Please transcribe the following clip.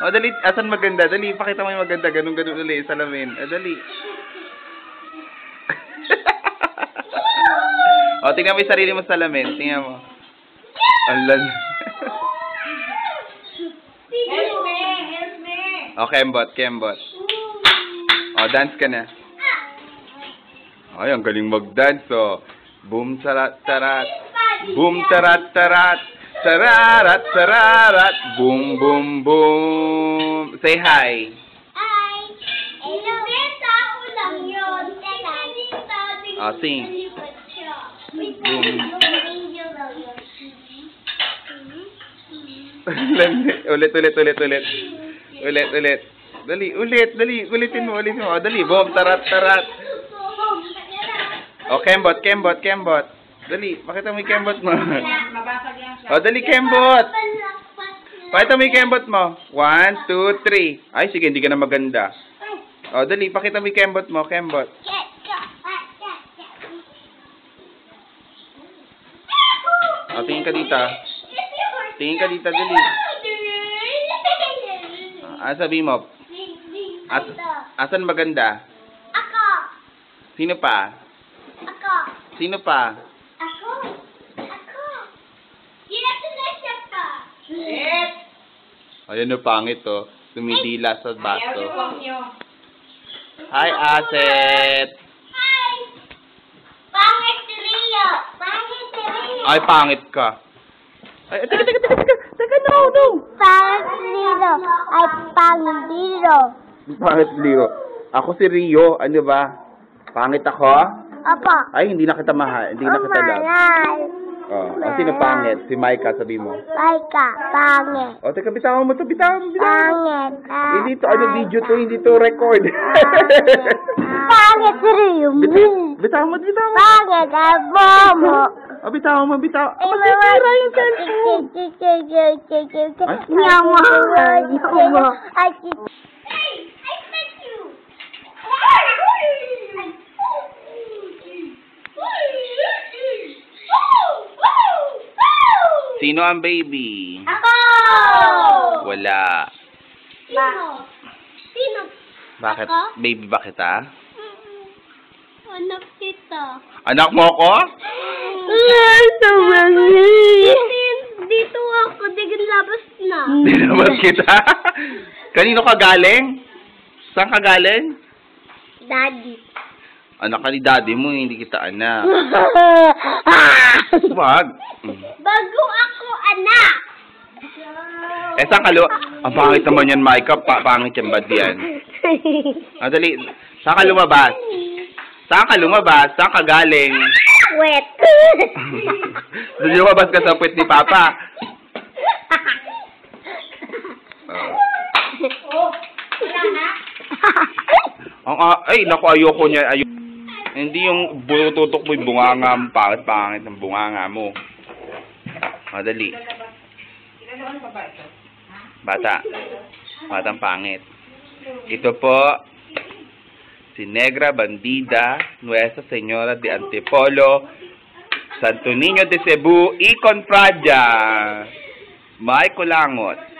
O, dali. Asan maganda? Dali, pakita mo yung maganda. Ganun ulit. Salamin. Dali. O, tingnan mo yung sarili mo sa salamin. Tingnan mo. Alan. O, kembot. O, dance ka na. Ay, ang galing mag-dance, o. Boom, tarat, tarat. Boom, tarat, tarat. Tararat, tararat. Boom, boom, boom. Say hi. Hi. Hello. Tao lang yun. Oh, sing. Boom. Ulit. Dali, ulitin mo. O, dali, boom, tarat, tarat. O, kembot. Dali, pakita mo yung kembot mo. O, dali, kembot. Pakita mo yung kembot mo. 1, 2, 3. Ay, sige, hindi ka na maganda. O, dali, pakita mo yung kembot mo. Kembot. O, tingin ka dito. Dali. Sabi mo. Asan maganda? Ako. Sino pa? Ako. Ginasa pa. Ayan o, pangit o. Tumidila sa baso. Hi, Aset. Hi. Pangit si Rio. Ay, pangit ka. Ay, teka, no. Pangit si Rio. Ay, pangit Rio. Pangit Rio. Ako si Rio. Ano ba? Pangit ako? Opo. Ay, hindi na kita mahal. Hindi na kita love. Oh, sino pangit? Si Micah, sabi mo. Micah, pangit. O, teka, bitawan mo to. Pangit. Hindi to, video to, hindi to record. Pangit si Rio. Bitawan mo. Pangit, Bomo. O, bitawan mo. Masisira yung cellphone. Nyama. Ay, Sino ang baby? Ako! Wala. Sino? Bakit? Ako? Baby ba kita? Anak kita. Anak mo ako? Ay, dito ako, digin labas na. Dinabas kita? Kanino ka galing? Saan ka galing? Daddy. Anak ka ni daddy mo, hindi kita anak. Wag. Bago ako, anak. Saan ka ang pangit naman yan, Micah. Pangit yan, bad yan. Dali. Saan ka lumabas? Saan ka galing? Wet. Lumabas ka sa puwet ni Papa. Ay, naku, ayoko niya. Hindi yung bututok mo yung bunganga mo. Pangit ng bunganga mo. Dali. Batang pangit. Ito po, si Negra Bandida, Nuestra Señora de Antipolo, Santo Niño de Cebu, Icon Praja, May Kulangot.